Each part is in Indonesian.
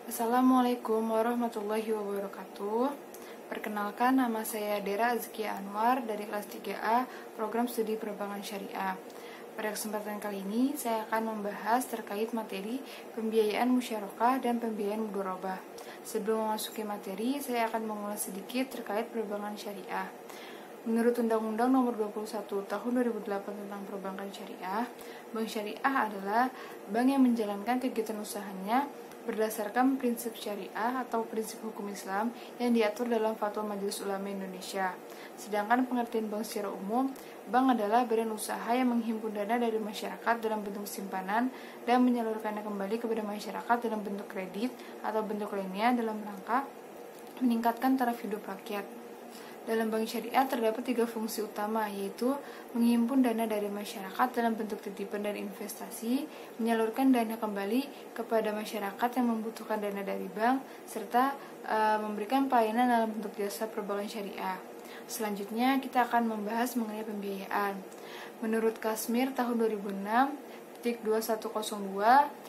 Assalamualaikum warahmatullahi wabarakatuh. Perkenalkan, nama saya Dera Azkia Anwar dari kelas 3A Program Studi Perbankan Syariah. Pada kesempatan kali ini, saya akan membahas terkait materi pembiayaan musyarakah dan pembiayaan mudharabah. Sebelum memasuki materi, saya akan mengulas sedikit terkait perbankan syariah. Menurut Undang-Undang Nomor 21 Tahun 2008 tentang Perbankan Syariah, bank syariah adalah bank yang menjalankan kegiatan usahanya berdasarkan prinsip syariah atau prinsip hukum Islam yang diatur dalam Fatwa Majelis Ulama Indonesia. Sedangkan pengertian bank secara umum, bank adalah badan usaha yang menghimpun dana dari masyarakat dalam bentuk simpanan dan menyalurkannya kembali kepada masyarakat dalam bentuk kredit atau bentuk lainnya dalam rangka meningkatkan taraf hidup rakyat. Dalam bank syariah terdapat 3 fungsi utama, yaitu menghimpun dana dari masyarakat dalam bentuk titipan dan investasi, menyalurkan dana kembali kepada masyarakat yang membutuhkan dana dari bank, serta memberikan pelayanan dalam bentuk jasa perbankan syariah. Selanjutnya kita akan membahas mengenai pembiayaan. Menurut Kasmir tahun 2006.2102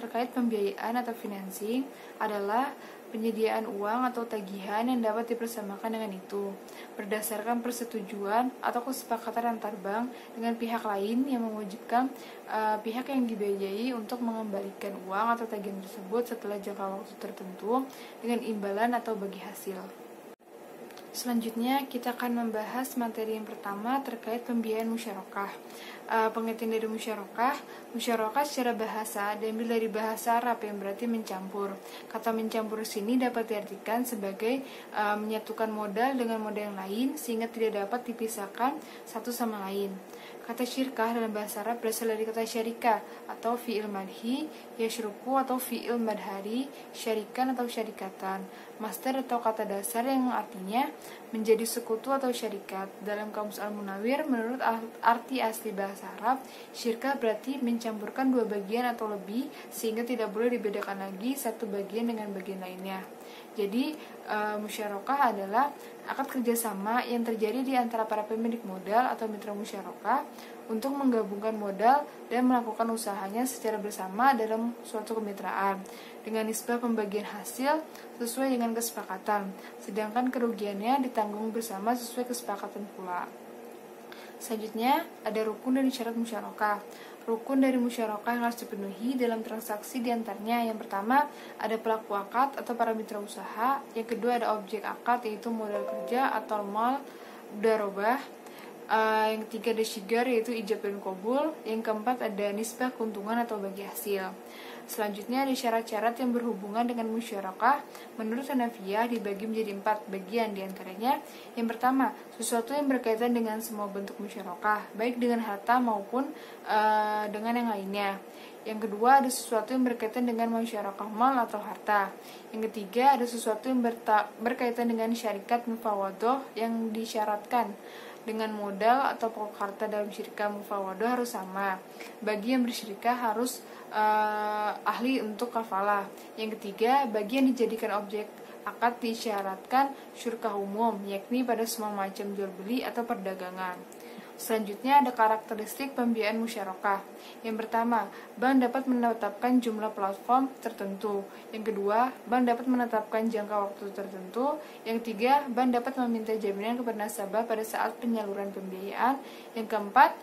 terkait pembiayaan atau financing adalah penyediaan uang atau tagihan yang dapat dipersamakan dengan itu berdasarkan persetujuan atau kesepakatan antar bank dengan pihak lain yang mewajibkan pihak yang dibiayai untuk mengembalikan uang atau tagihan tersebut setelah jangka waktu tertentu dengan imbalan atau bagi hasil. Selanjutnya kita akan membahas materi yang pertama terkait pembiayaan musyarakah. Pengertian dari musyarakah secara bahasa diambil dari bahasa Arab yang berarti mencampur. Kata mencampur sini dapat diartikan sebagai menyatukan modal dengan modal yang lain sehingga tidak dapat dipisahkan satu sama lain. Kata syirkah dalam bahasa Arab berasal dari kata syarikah atau fi'il madhi, yashruku atau fi'il madhari, syarikan atau syarikatan. Master atau kata dasar yang artinya menjadi sekutu atau syarikat. Dalam Kamus Al-Munawwir, menurut arti asli bahasa Arab, syirkah berarti mencampurkan dua bagian atau lebih sehingga tidak boleh dibedakan lagi satu bagian dengan bagian lainnya. Jadi musyarakah adalah akad kerjasama yang terjadi di antara para pemilik modal atau mitra musyarakah untuk menggabungkan modal dan melakukan usahanya secara bersama dalam suatu kemitraan dengan nisbah pembagian hasil sesuai dengan kesepakatan, sedangkan kerugiannya ditanggung bersama sesuai kesepakatan pula. Selanjutnya ada rukun dan syarat musyarakah. Rukun dari musyarakah yang harus dipenuhi dalam transaksi diantaranya yang pertama ada pelaku akad atau para mitra usaha, yang kedua ada objek akad yaitu modal kerja atau mal mudharabah, yang ketiga ada syigar yaitu ijab dan qabul, yang keempat ada nisbah keuntungan atau bagi hasil. Selanjutnya ada syarat-syarat yang berhubungan dengan musyarakah. Menurut Hanafiyah dibagi menjadi 4 bagian, diantaranya yang pertama sesuatu yang berkaitan dengan semua bentuk musyarakah, baik dengan harta maupun dengan yang lainnya. Yang kedua ada sesuatu yang berkaitan dengan musyarakah mal atau harta. Yang ketiga ada sesuatu yang berkaitan dengan syarikat mufawadoh yang disyaratkan dengan modal atau pokok harta dalam syirikah mufawadoh harus sama. Bagi yang bersyirikah harus ahli untuk kafalah. Yang ketiga, bagi yang dijadikan objek akad disyaratkan syurkah umum, yakni pada semua macam jual beli atau perdagangan. Selanjutnya ada karakteristik pembiayaan musyarakah. Yang pertama, bank dapat menetapkan jumlah platform tertentu. Yang kedua, bank dapat menetapkan jangka waktu tertentu. Yang ketiga, bank dapat meminta jaminan kepada nasabah pada saat penyaluran pembiayaan. Yang keempat,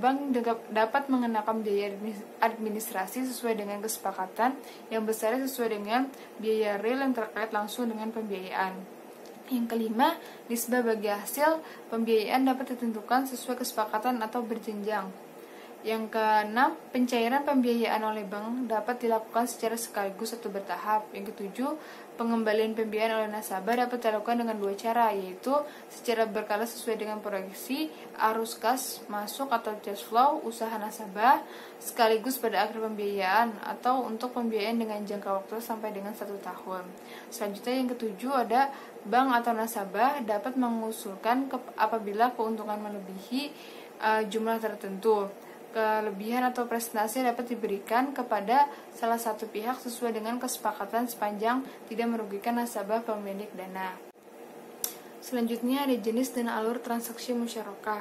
bank dapat mengenakan biaya administrasi sesuai dengan kesepakatan yang besarnya sesuai dengan biaya real yang terkait langsung dengan pembiayaan. Yang kelima, nisbah bagi hasil pembiayaan dapat ditentukan sesuai kesepakatan atau berjenjang. Yang keenam, pencairan pembiayaan oleh bank dapat dilakukan secara sekaligus atau bertahap. Yang ketujuh, pengembalian pembiayaan oleh nasabah dapat dilakukan dengan 2 cara, yaitu secara berkala sesuai dengan proyeksi arus kas masuk atau cash flow usaha nasabah, sekaligus pada akhir pembiayaan atau untuk pembiayaan dengan jangka waktu sampai dengan 1 tahun. Selanjutnya yang ketujuh ada bank atau nasabah dapat mengusulkan apabila keuntungan melebihi jumlah tertentu. Kelebihan atau prestasi dapat diberikan kepada salah satu pihak sesuai dengan kesepakatan sepanjang tidak merugikan nasabah pemilik dana. Selanjutnya ada jenis dan alur transaksi musyarakah.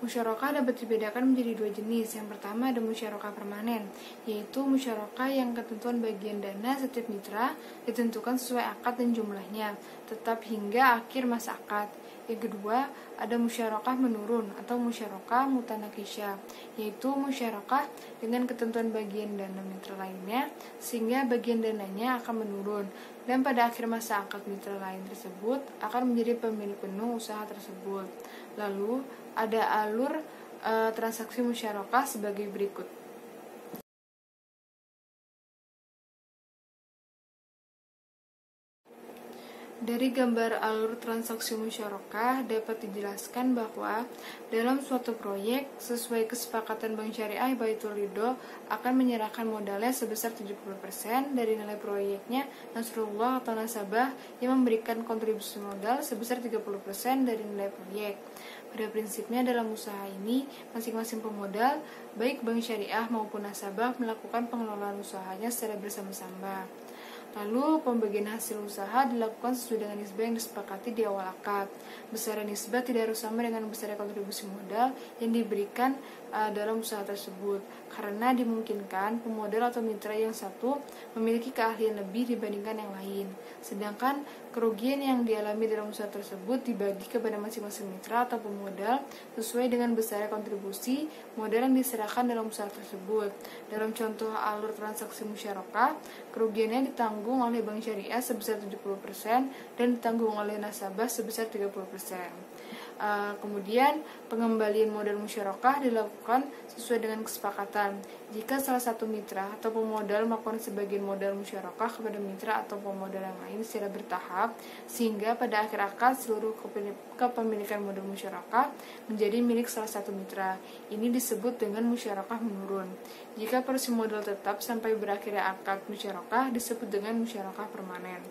Musyarakah dapat dibedakan menjadi dua jenis. Yang pertama ada musyarakah permanen, yaitu musyarakah yang ketentuan bagian dana setiap mitra ditentukan sesuai akad dan jumlahnya, tetap hingga akhir masa akad. Yang kedua ada musyarakah menurun atau musyarakah mutanakisya, yaitu musyarakah dengan ketentuan bagian dana mitra lainnya sehingga bagian dananya akan menurun, dan pada akhir masa akad mitra lain tersebut akan menjadi pemilik penuh usaha tersebut. Lalu ada alur transaksi musyarakah sebagai berikut. Dari gambar alur transaksi musyarakah dapat dijelaskan bahwa dalam suatu proyek sesuai kesepakatan Bank Syariah Baitul Ridho akan menyerahkan modalnya sebesar 70% dari nilai proyeknya Nasrullah atau nasabah yang memberikan kontribusi modal sebesar 30% dari nilai proyek. Pada prinsipnya dalam usaha ini masing-masing pemodal baik Bank Syariah maupun nasabah melakukan pengelolaan usahanya secara bersama-sama. Lalu pembagian hasil usaha dilakukan sesuai dengan nisbah yang disepakati di awal akad. Besaran nisbah tidak harus sama dengan besar kontribusi modal yang diberikan dalam usaha tersebut, karena dimungkinkan pemodal atau mitra yang satu memiliki keahlian lebih dibandingkan yang lain. Sedangkan kerugian yang dialami dalam usaha tersebut dibagi kepada masing-masing mitra atau pemodal sesuai dengan besar kontribusi modal yang diserahkan dalam usaha tersebut. Dalam contoh alur transaksi musyarakah, kerugiannya ditanggung oleh Bank Syariah sebesar 70% dan ditanggung oleh nasabah sebesar 30%. Kemudian pengembalian modal musyarakah dilakukan sesuai dengan kesepakatan. Jika salah satu mitra atau pemodal melakukan sebagian modal musyarakah kepada mitra atau pemodal yang lain secara bertahap, sehingga pada akhir akad seluruh kepemilikan modal musyarakah menjadi milik salah satu mitra. Ini disebut dengan musyarakah menurun. Jika porsi modal tetap sampai berakhirnya akad musyarakah disebut dengan musyarakah permanen.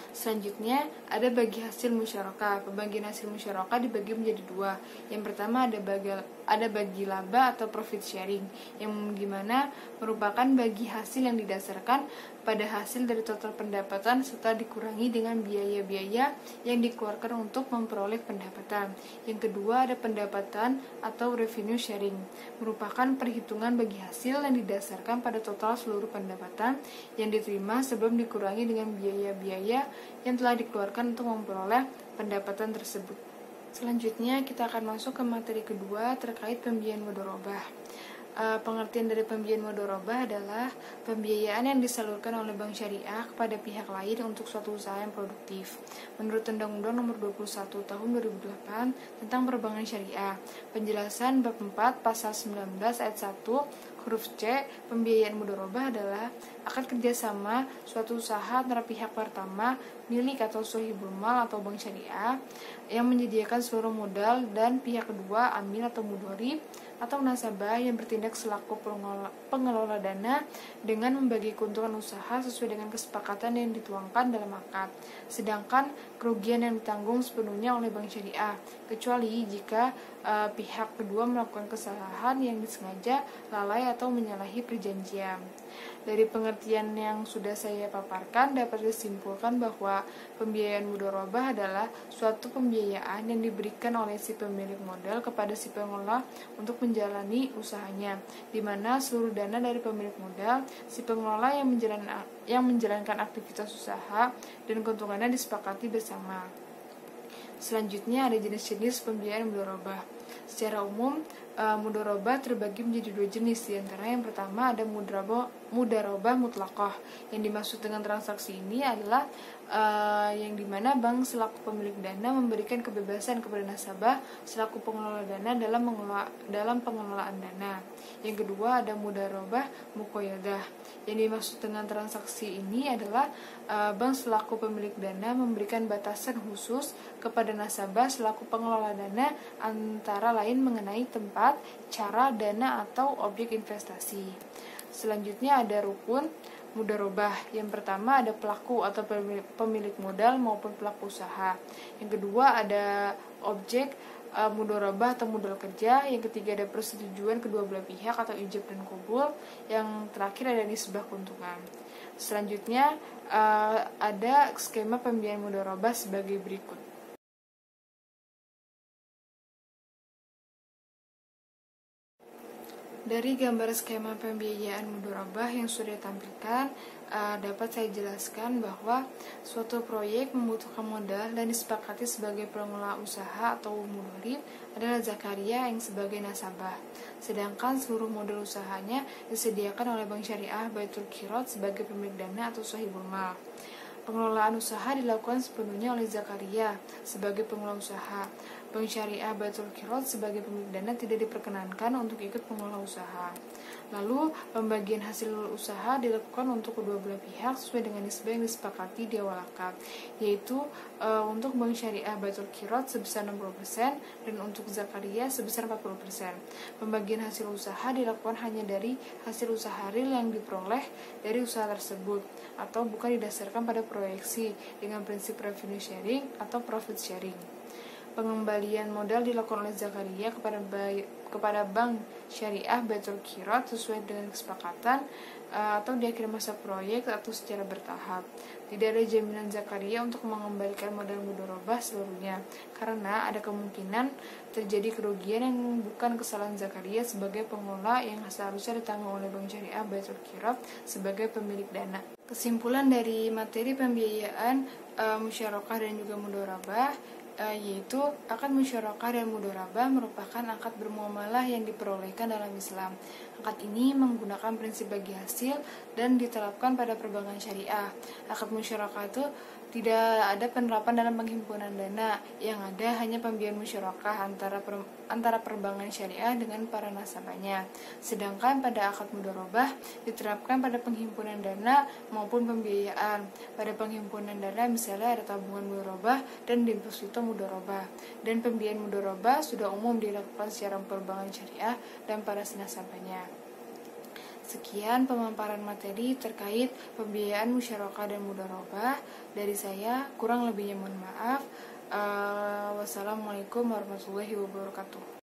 Selanjutnya ada bagi hasil musyarakah. Pembagian hasil musyarakah dibagi menjadi dua. Yang pertama ada bagi laba atau profit sharing, yang dimana merupakan bagi hasil yang didasarkan pada hasil dari total pendapatan serta dikurangi dengan biaya-biaya yang dikeluarkan untuk memperoleh pendapatan. Yang kedua ada pendapatan atau revenue sharing, merupakan perhitungan bagi hasil yang didasarkan pada total seluruh pendapatan yang diterima sebelum dikurangi dengan biaya-biaya yang telah dikeluarkan untuk memperoleh pendapatan tersebut. Selanjutnya kita akan masuk ke materi kedua terkait pembiayaan mudharabah. Pengertian dari pembiayaan mudharabah adalah pembiayaan yang disalurkan oleh Bank Syariah kepada pihak lain untuk suatu usaha yang produktif. Menurut Undang-Undang Nomor 21 Tahun 2008 tentang Perbankan Syariah, penjelasan bab 4 pasal 19 ayat 1 huruf C, pembiayaan mudharabah adalah akad kerjasama suatu usaha antara pihak pertama, milik atau sohibul mal atau bank syariah yang menyediakan seluruh modal, dan pihak kedua, amil atau mudharib atau nasabah yang bertindak selaku pengelola dana dengan membagi keuntungan usaha sesuai dengan kesepakatan yang dituangkan dalam akad. Sedangkan kerugian yang ditanggung sepenuhnya oleh bank syariah, kecuali jika pihak kedua melakukan kesalahan yang disengaja, lalai atau menyalahi perjanjian. Dari pengertian yang sudah saya paparkan dapat disimpulkan bahwa pembiayaan mudharabah adalah suatu pembiayaan yang diberikan oleh si pemilik modal kepada si pengelola untuk menjalani usahanya, di mana seluruh dana dari pemilik modal, si pengelola yang menjalankan aktivitas usaha dan keuntungannya disepakati bersama. Selanjutnya ada jenis-jenis pembiayaan mudharabah. Secara umum, mudharabah terbagi menjadi dua jenis. Di antara yang pertama ada mudharabah mutlaqah. Yang dimaksud dengan transaksi ini adalah yang dimana bank selaku pemilik dana memberikan kebebasan kepada nasabah selaku pengelola dana dalam pengelolaan dana. Yang kedua ada mudharabah muqayyadah. Yang dimaksud dengan transaksi ini adalah bank selaku pemilik dana memberikan batasan khusus kepada nasabah selaku pengelola dana, antara lain mengenai tempat, cara, dana, atau objek investasi. Selanjutnya ada rukun mudharabah. Yang pertama ada pelaku atau pemilik modal maupun pelaku usaha. Yang kedua ada objek mudharabah atau modal kerja. Yang ketiga ada persetujuan kedua belah pihak atau ijab dan qabul. Yang terakhir ada nisbah keuntungan. Selanjutnya ada skema pembiayaan mudharabah sebagai berikut. Dari gambar skema pembiayaan mudharabah yang sudah ditampilkan, dapat saya jelaskan bahwa suatu proyek membutuhkan modal dan disepakati sebagai pengelola usaha atau mudharib adalah Zakaria yang sebagai nasabah. Sedangkan seluruh modal usahanya disediakan oleh Bank Syariah Baitul Qirot sebagai pemilik dana atau sahibul mal. Pengelolaan usaha dilakukan sepenuhnya oleh Zakaria sebagai pengelola usaha. Bank Syariah Baitul Qirot sebagai pemilik dana tidak diperkenankan untuk ikut pengelola usaha. Lalu, pembagian hasil usaha dilakukan untuk kedua belah pihak sesuai dengan nisbah yang disepakati di awal akad, yaitu untuk Bank Syariah Baitul Qirot sebesar 60% dan untuk Zakaria sebesar 40%. Pembagian hasil usaha dilakukan hanya dari hasil usaha real yang diperoleh dari usaha tersebut, atau bukan didasarkan pada proyeksi dengan prinsip revenue sharing atau profit sharing. Pengembalian modal dilakukan oleh Zakaria kepada Bank Syariah Baitul Qirot sesuai dengan kesepakatan atau di akhir masa proyek atau secara bertahap. Tidak ada jaminan Zakaria untuk mengembalikan modal mudharabah seluruhnya, karena ada kemungkinan terjadi kerugian yang bukan kesalahan Zakaria sebagai pengelola yang seharusnya ditanggung oleh Bank Syariah Baitul Qirot sebagai pemilik dana. Kesimpulan dari materi pembiayaan musyarakah dan juga mudharabah yaitu akad musyarakah dan mudharabah merupakan akad bermuamalah yang diperolehkan dalam Islam. Akad ini menggunakan prinsip bagi hasil dan diterapkan pada perbankan syariah. Akad musyarakah itu tidak ada penerapan dalam penghimpunan dana, yang ada hanya pembiayaan musyarakah antara perbankan syariah dengan para nasabahnya. Sedangkan pada akad mudharabah diterapkan pada penghimpunan dana maupun pembiayaan. Pada penghimpunan dana misalnya ada tabungan mudharabah dan deposito mudharabah. Dan pembiayaan mudharabah sudah umum dilakukan secara perbankan syariah dan para nasabahnya. Sekian pemaparan materi terkait pembiayaan musyarakah dan mudharabah dari saya. Kurang lebihnya mohon maaf. Wassalamualaikum warahmatullahi wabarakatuh.